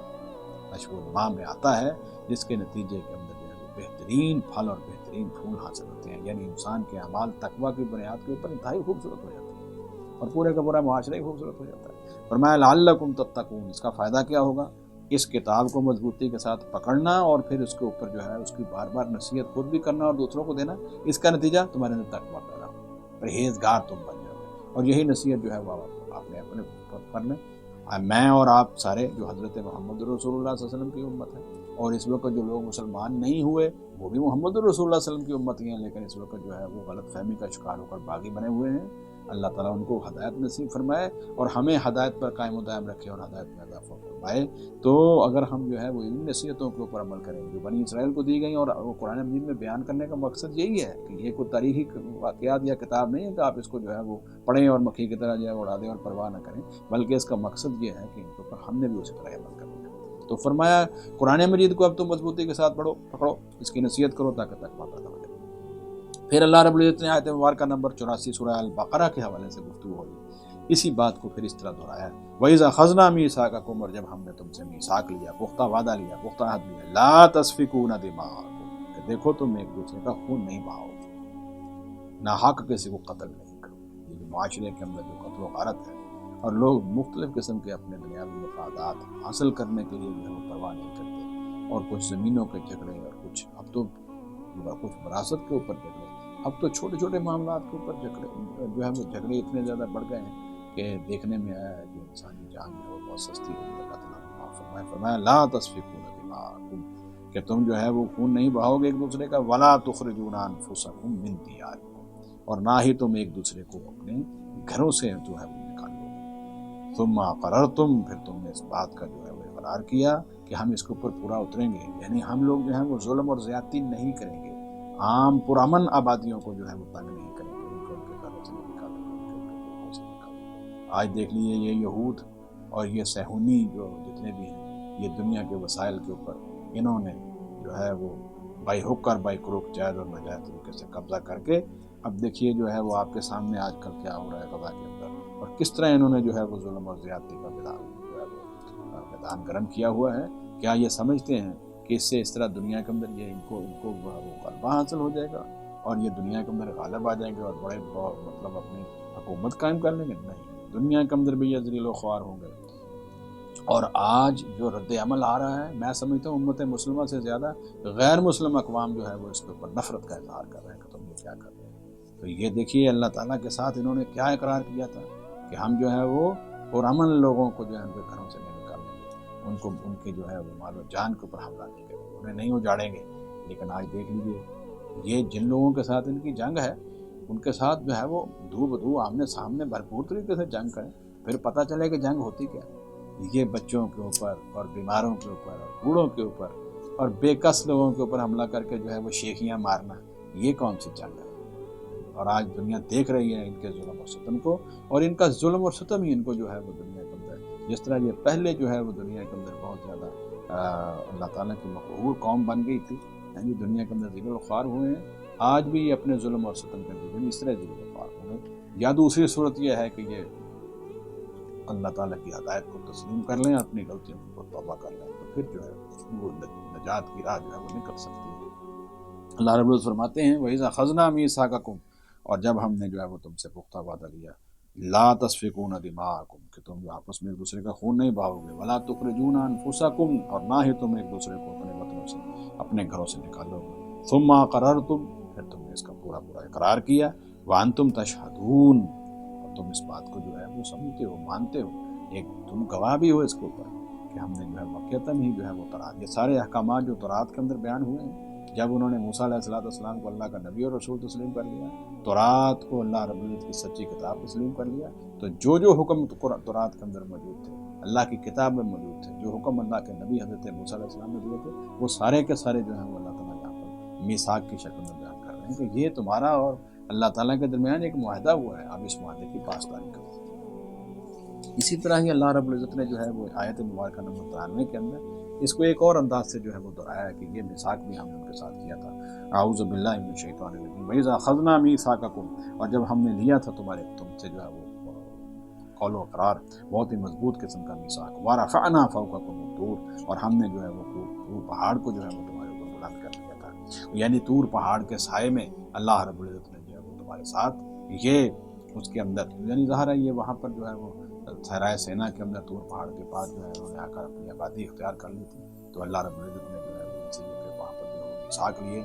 نشو و نما میں آتا ہے، جس کے نتیجے کے اندر جو ہے وہ بہترین پھل اور بہترین پھول حاصل ہوتے ہیں. یعنی انسان کے اعمال تقوی کی بنیاد کے اوپر انتہائی خوبصورت ہو جاتے ہیں اور پورے کا پورا معاشرہ ہی خوبصورت ہو جاتا ہے. فرمایا لعلکم تتقون، اس کا فائدہ کیا ہوگا؟ اس کتاب کو مضبوطی کے ساتھ پکڑنا اور پھر اس کے اوپر جو ہے اس کی بار بار نصیحت خود بھی کرنا اور دوسروں کو دینا. اس کا نتیجہ تمہارے اندر تقویٰ پیدا ہو، پرہیزگار تم بن جاؤ. اور یہی نصیحت جو ہے وہ آپ نے اپنے پر میں میں اور آپ سارے جو حضرت محمد رسول اللہ صلی اللہ علیہ وسلم کی امت ہے، اور اس وقت جو لوگ مسلمان نہیں ہوئے وہ بھی محمد رسول اللہ صلی اللہ علیہ وسلم کی امت ہی ہیں، لیکن اس وقت جو ہے وہ غلط فہمی کا شکار ہو کر باغی بنے ہوئے ہیں. اللہ تعالیٰ ان کو ہدایت نصیب فرمائے اور ہمیں ہدایت پر قائم و دائم رکھے اور ہدایت میں اضافہ فرمائے. تو اگر ہم جو ہے وہ ان نصیحتوں کے اوپر عمل کریں جو بنی اسرائیل کو دی گئیں، اور وہ قرآن مجید میں بیان کرنے کا مقصد یہی ہے کہ یہ کوئی تاریخی واقعات یا کتاب نہیں ہے کہ آپ اس کو جو ہے وہ پڑھیں اور مکھی کی طرح جو ہے اڑا دیں اور پرواہ نہ کریں، بلکہ اس کا مقصد یہ ہے کہ ان کے اوپر ہم نے بھی اسی طرح عمل کرنا ہے. تو فرمایا قرآن مجید کو اب تم مضبوطی کے ساتھ پکڑو، اس کی نصیحت کرو تاکہ تقویٰ پیدا ہو جائے. پھر اللہ رب العزت نے آیت مبارکہ نمبر 84 سورہ البقرہ کے حوالے سے گفتگو ہوئی، اسی بات کو پھر اس طرح دہرایا. وَإِذَا أَخَذْنَا مِيثَاقَكُمْ، اور جب ہم نے تم سے میثاق لیا، پختہ وعدہ لیا، پختہ عہد لیا، لَا تَسْفِكُونَ دِمَاءَكُمْ، کہ دیکھو تم ایک دوسرے کا خون نہیں بہاؤ گے، ناحق کسی کو قتل نہیں کرو. یہ معاشرے کے اندر جو قتل و غارت ہے اور لوگ مختلف قسم کے اپنے دنیاوی مفادات حاصل کرنے کے لیے جو ہے پرواہ نہیں کرتے، اور کچھ زمینوں کے جھگڑے اور کچھ اب تو کچھ وراثت کے اوپر جھگڑے، اب تو چھوٹے چھوٹے معاملات کے اوپر جو ہے وہ جھگڑے اتنے زیادہ بڑھ گئے ہیں کہ دیکھنے میں آیا ہے کہ انسانی جان جو ہے وہ بہت سستی ہوئی. اللہ تعالیٰ نے فرمایا لا تسفکون دماءکم، کہ تم جو ہے وہ خون نہیں بہاؤ گے ایک دوسرے کا. ولا تخرجون انفسکم من دیارکم، اور نہ ہی تم ایک دوسرے کو اپنے گھروں سے جو ہے وہ نکالو گے. ثم اقررتم، پھر تم نے اس بات کا جو ہے وہ اقرار کیا کہ ہم اس کے اوپر پورا اتریں گے، یعنی ہم لوگ جو ہیں وہ ظلم اور زیادتی نہیں کریں گے، عام پرامن آبادیوں کو جو ہے وہ تنگ نہیں کریں گے، ان کو ان کے گھروں سے نکالیں گے. آج دیکھ لیجیے یہ یہود اور یہ صہیونی جو جتنے بھی ہیں، یہ دنیا کے وسائل کے اوپر انہوں نے جو ہے وہ بائی ہک اور بائی کروک، جائز اور ناجائز طریقے سے قبضہ کر کے اب دیکھیے جو ہے وہ آپ کے سامنے آج کل کیا ہو رہا ہے غزہ کے اندر، اور کس طرح انہوں نے جو ہے وہ ظلم اور زیادتی کا میدان گرم کیا ہوا ہے۔ کیا یہ سمجھتے ہیں کہ اس سے اس طرح دنیا کے اندر یہ ان کو وہ غلبہ حاصل ہو جائے گا اور یہ دنیا کے اندر غالب آ جائیں گے اور بڑے مطلب اپنی حکومت قائم کر لیں گے؟ نہیں، دنیا کے اندر بھی یہ ذلیل و خوار ہوں گے۔ اور آج جو رد عمل آ رہا ہے، میں سمجھتا ہوں امت مسلمہ سے زیادہ غیر مسلم اقوام جو ہے وہ اس کے اوپر نفرت کا اظہار کر رہے ہیں کہ تم یہ کیا کر رہے ہیں۔ تو یہ دیکھیے اللہ تعالیٰ کے ساتھ انہوں نے کیا اقرار کیا تھا کہ ہم جو ہے وہ پرامن لوگوں کو جو ہے ان کے گھروں سے نہیں نکالیں گے، ان کو ان کی جو ہے وہ مال و جان کے اوپر حملہ نہیں کریں گے، انہیں نہیں اجاڑیں گے۔ لیکن آج دیکھ لیجیے یہ جن لوگوں کے ساتھ ان کی جنگ ہے، ان کے ساتھ جو ہے وہ دو بدو آمنے سامنے بھرپور طریقے سے جنگ کریں، پھر پتہ چلے کہ جنگ ہوتی کیا ہے۔ یہ بچوں کے اوپر اور بیماروں کے اوپر اور بوڑھوں کے اوپر اور بے کس لوگوں کے اوپر حملہ کر کے جو ہے وہ شیخیاں مارنا، یہ کون سی جنگ ہے؟ اور آج دنیا دیکھ رہی ہے ان کے ظلم اور ستم کو، اور ان کا ظلم اور ستم ہی ان کو جو ہے وہ دنیا کے اندر، جس طرح یہ پہلے جو ہے وہ دنیا کے اندر بہت زیادہ اللہ تعالیٰ کی مقبول قوم بن گئی تھی، یعنی دنیا کے اندر ذلیل و خوار ہوئے ہیں، آج بھی یہ اپنے ظلم اور ستم کے اندر اس طرح ذلیل و خوار ہوئے ہیں۔ یا دوسری صورت یہ ہے کہ یہ اللہ تعالیٰ کی ہدایت کو تسلیم کر لیں، اپنی غلطیوں کو توبہ کر لیں، تو پھر جو ہے وہ نجات کی راہ جو ہے وہ نکل سکتی ہے۔ اللہ رب العزت فرماتے ہیں وَإِذَا أَخَذْنَا مِيثَاقَكُمْ، اور جب ہم نے جو ہے وہ تم سے پختہ وعدہ لیا، لا تسفکون دماءکم، کہ تم جو آپس میں ایک دوسرے کا خون نہیں بہاؤ گے، ولا تخرجون انفسکم، اور نہ ہی تم ایک دوسرے کو اپنے وطنوں سے اپنے گھروں سے نکالو گے، ثم اقررتم، پھر تم نے اس کا پورا اقرار کیا، وانتم تشہدون، تم اس بات کو جو ہے وہ سمجھتے ہو، مانتے ہو، ایک تم گواہ بھی ہو اس کے اوپر کہ ہم نے جو ہے واقعتاً ہی جو ہے وہ تورات، یہ سارے احکامات جو تورات کے اندر بیان ہوئے ہیں، جب انہوں نے موسیٰ علیہ السلام کو اللہ کا نبی اور رسول تسلیم کر لیا، تورات کو اللہ رب العزت کی سچی کتاب تسلیم کر لیا، تو جو حکم تورات کے اندر موجود تھے، اللہ کی کتاب میں موجود تھے، جو حکم اللہ کے نبی حضرت موسیٰ علیہ السلام نے دیے تھے، وہ سارے کے سارے جو ہیں وہ اللہ تعالیٰ یہاں پر میثاق کی شکل میں بیان کر رہے ہیں کہ یہ تمہارا اور اللہ تعالیٰ کے درمیان ایک معاہدہ ہوا ہے، اب اس معاہدے کی پاسداری کرو۔ اسی طرح ہی اللہ رب العزت نے جو ہے وہ آیت مبارکہ نمبر 93 کے اندر اس کو ایک اور انداز سے جو ہے وہ دہرایا ہے کہ یہ میثاق بھی ہم نے ان کے ساتھ کیا تھا۔ اعوذ باللہ من الشیطان الرجیم وَإِذَا أَخَذْنَا مِيثَاقَكُمْ، اور جب ہم نے لیا تھا تم سے جو ہے وہ قول و اقرار، بہت ہی مضبوط قسم کا میثاق، وَرَفَعْنَا فَوْقَكُمُ الطُّورَ، اور ہم نے جو ہے وہ طور پہاڑ کو جو ہے وہ تمہارے اوپر بلند کر دیا تھا، یعنی طور پہاڑ کے سائے میں اللہ رب العزت نے جو ہے وہ تمہارے ساتھ، یہ اس کے اندر یعنی ظاہر ہے یہ وہاں پر جو ہے وہ صحرائے سینا کے اندر طور پہاڑ کے پاس جو ہے انہوں نے آ کر اپنی آبادی اختیار کر لی تھی، تو اللہ رب العزت نے جو ہے وہ ان سے یہ کہ وہاں پر جو ہے میثاق لیے،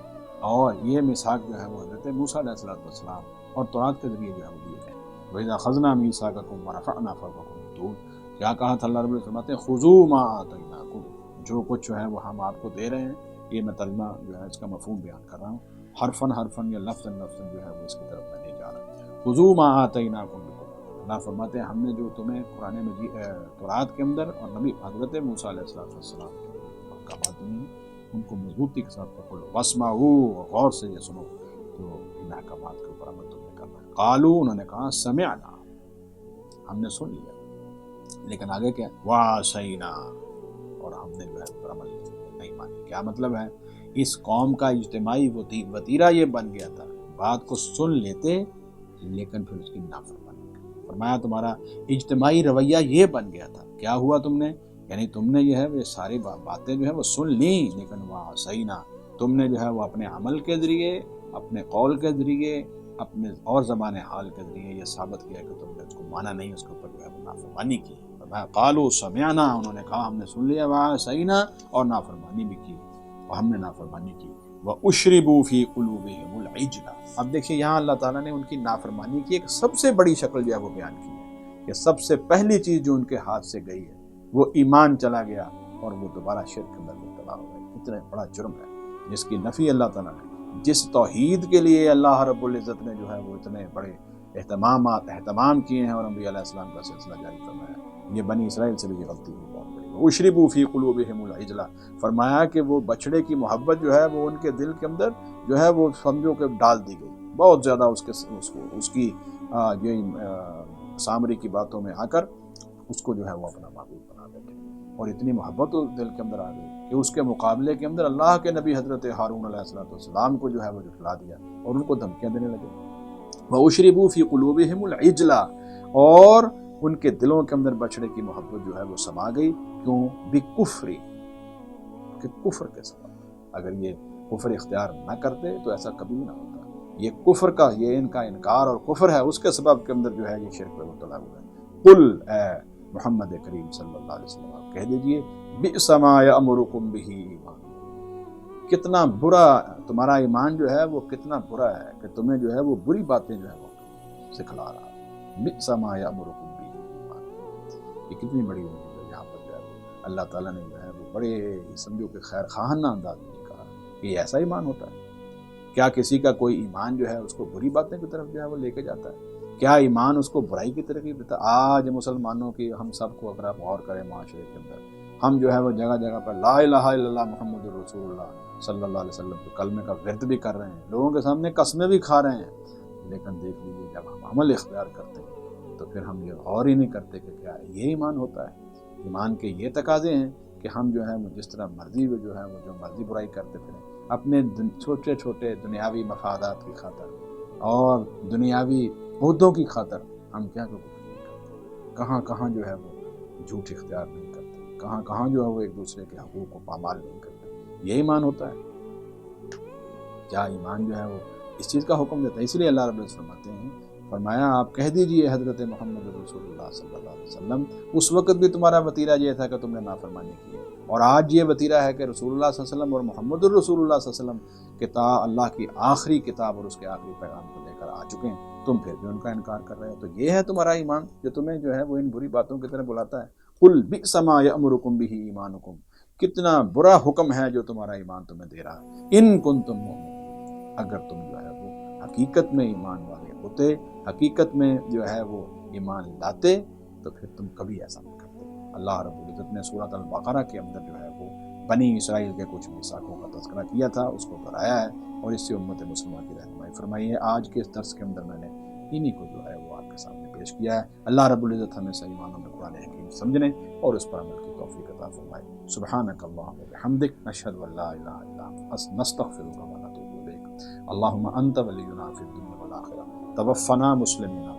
اور یہ میثاق جو ہے وہ حضرت موسیٰ علیہ السلام اور تورات کے ذریعے جو ہے وہ دیے گئے۔ وَإِذَا أَخَذْنَا مِيثَاقَكُمْ وَرَفَعْنَا فَوْقَكُمُ الطُّورَ، کیا کہا تھا اللہ رب العزت فرماتے ہیں خُذُوا مَا آتَيْنَاكُمْ، جو کچھ جو ہے وہ ہم آپ کو دے رہے ہیں، یہ میں ترجمہ جو ہے اس کا مفہوم بیان کر رہا ہوں، حرفاً یا لفظاً جو ہے وہ اس کی طرف میں نہیں جا رہا۔ خُذُوا مَا آتَيْنَاكُمْ، اللہ فرماتے ہیں ہم نے جو تمہیں قرآن مجید تورات کے اندر اور نبی حضرت موسیٰ علیہ السلام کے احکامات دیے ہیں، ان کو مضبوطی کے ساتھ پکڑو، واسمعوا، غور سے یہ سنو، تو ان احکامات کے اوپر عمل تم نے کرنا ہے۔ قالوا، انہوں نے کہا سمعنا، ہم نے سن لیا، لیکن آگے کیا، وعصینا، اور ہم نے جو ہے پر عمل نہیں مانی۔ کیا مطلب ہے؟ اس قوم کا اجتماعی وتیرہ یہ بن گیا تھا، بات کو سن لیتے لیکن پھر اس کی نافرمانی، فرمایا تمہارا اجتماعی رویہ یہ بن گیا تھا۔ کیا ہوا تم نے؟ یعنی تم نے جو ہے وہ ساری باتیں جو ہے وہ سن لیں، لیکن وعصینا، تم نے جو ہے وہ اپنے عمل کے ذریعے، اپنے قول کے ذریعے، اپنے اور زبان حال کے ذریعے یہ ثابت کیا کہ تم نے اس کو مانا نہیں، اس کے اوپر جو ہے وہ نافرمانی کی۔ قالوا سمعنا، انہوں نے کہا ہم نے سن لیا، وعصینا، اور نافرمانی بھی کی، اور ہم نے نافرمانی کی۔ وَأُشْرِبُوا فِي قُلُوبِهِمُ الْعِجْلَ، اب دیکھیے یہاں اللہ تعالیٰ نے ان کی نافرمانی کی ایک سب سے بڑی شکل جو ہے وہ بیان کی ہے کہ سب سے پہلی چیز جو ان کے ہاتھ سے گئی ہے وہ ایمان چلا گیا، اور وہ دوبارہ شرک کے اندر مبتلا ہو گئے۔ اتنا بڑا جرم ہے جس کی نفی اللہ تعالیٰ نے، جس توحید کے لیے اللہ رب العزت نے جو ہے وہ اتنے بڑے اہتمام کیے ہیں اور انبیاء علیہ السلام کا سلسلہ جاری فرمایا، یہ بنی اسرائیل سے بھی یہ غلطی ہوئی بہت بڑی۔ وَأُشْرِبُوا فِي قُلُوبِهِمُ الْعِجْلَ، فرمایا کہ وہ بچڑے کی محبت جو ہے وہ ان کے دل کے اندر جو ہے وہ سمجھو کہ ڈال دی گئی، بہت زیادہ اس کی سامری کی باتوں میں آ کر اس کو جو ہے وہ اپنا معبود بنا بیٹھے، اور اتنی محبت دل کے اندر آ گئی کہ اس کے مقابلے کے اندر اللہ کے نبی حضرت ہارون علیہ السلام کو جو ہے وہ جھٹلا دیا اور ان کو دھمکیاں دینے لگے وَأُشْرِبُوا فِي قُلُوبِهِمُ الْعِجْلَ، اور ان کے دلوں کے اندر بچڑے کی محبت جو ہے وہ سما گئی. کیوں؟ بِکُفْرِ، کہ کفر کے سبب. اگر یہ کفر اختیار نہ کرتے تو ایسا کبھی بھی نہ ہوتا. یہ کفر کا، یہ ان کا انکار اور کفر ہے، اس کے سبب کے اندر جو ہے یہ شرک میں مبتلا ہوا ہے. قل، اے محمد کریم صلی اللہ علیہ وسلم آپ کہہ دیجئے، بئس ما یأمرکم بہ ایمان، کتنا برا تمہارا ایمان جو ہے وہ کتنا برا ہے کہ تمہیں جو ہے وہ بری باتیں جو ہے وہ سکھلا رہا ہے. بئس ما یأمرکم بہ ایمان، یہ کتنی بڑی امید ہے. یہاں پر جو ہے اللہ تعالیٰ نے جو ہے وہ بڑے سمجھو کہ خیر خواہانہ انداز میں کہا کہ یہ ایسا ایمان ہوتا ہے. کیا کسی کا کوئی ایمان جو ہے اس کو بری باتیں کی طرف جو ہے وہ لے کے جاتا ہے؟ کیا ایمان اس کو برائی کی ترغیب دیتا ہے؟ آج مسلمانوں کی، ہم سب کو اگر آپ غور کریں معاشرے کے اندر، ہم جو ہے وہ جگہ جگہ پر لا الہ الا اللہ محمد الرسول اللہ صلی اللہ علیہ وسلم کے کلمے کا ورد بھی کر رہے ہیں، لوگوں کے سامنے قسمیں بھی کھا رہے ہیں، لیکن دیکھ لیجیے جب ہم عمل اختیار کرتے ہیں تو پھر ہم یہ غور ہی نہیں کرتے کہ کیا یہ ایمان ہوتا ہے. ایمان کے یہ تقاضے ہیں کہ ہم جو ہے وہ جس طرح مرضی جو ہے وہ جو مرضی برائی کرتے پھریں، اپنے چھوٹے چھوٹے دنیاوی مفادات کی خاطر اور دنیاوی عہدوں کی خاطر ہم کیا کرتے، کہاں کہاں جو ہے وہ جھوٹ اختیار نہیں کرتے، کہاں کہاں جو ہے وہ ایک دوسرے کے حقوق کو پامال نہیں کرتے. یہ ایمان ہوتا ہے؟ کیا ایمان جو ہے وہ اس چیز کا حکم دیتا ہے؟ اس لیے اللہ رب العزت فرماتے ہیں، فرمایا آپ کہہ دیجئے حضرت محمد رسول اللہ صلی اللہ علیہ وسلم، اس وقت بھی تمہارا وتیرہ یہ تھا کہ تم نے نافرمانی کی، اور آج یہ وتیرہ ہے کہ رسول اللہ صلی اللہ علیہ وسلم اور محمد الرسول اللہ صلی اللہ علیہ وسلم کتاب، اللہ کی آخری کتاب اور اس کے آخری پیغام کو لے کر آ چکے ہیں، تم پھر بھی ان کا انکار کر رہے ہو. تو یہ ہے تمہارا ایمان جو تمہیں جو ہے وہ ان بری باتوں کی طرف بلاتا ہے. قل بئس ما یأمرکم بہ ایمانکم، کتنا برا حکم ہے جو تمہارا ایمان تمہیں دے رہا ہے. ان کنتم مؤمنین، اگر تم جو ہے وہ حقیقت میں ایمان والے ہوتے، حقیقت میں جو ہے وہ ایمان لاتے، تو پھر تم کبھی ایسا نہیں کرتے. اللہ رب العزت نے سورۃ البقرہ کے اندر جو ہے وہ بنی اسرائیل کے کچھ میثاقوں کا تذکرہ کیا تھا، اس کو دہرایا ہے اور اس سے امت مسلمہ کی رہنمائی فرمائی ہے. آج کے اس درس کے اندر میں نے انہی کو جو ہے وہ آپ کے سامنے پیش کیا ہے. اللہ رب العزت ہمیں صحیح معنوں میں قرآن حکیم سمجھنے اور اس پر عمل کی توفیق عطا فرمائے. سبحانک اللہم وبحمدک، نشہد ان لا الہ الا انت، نستغفرک ونتوب الیک. اللہم انت ولینا فی الدنیا والآخرہ، توفنا مسلمین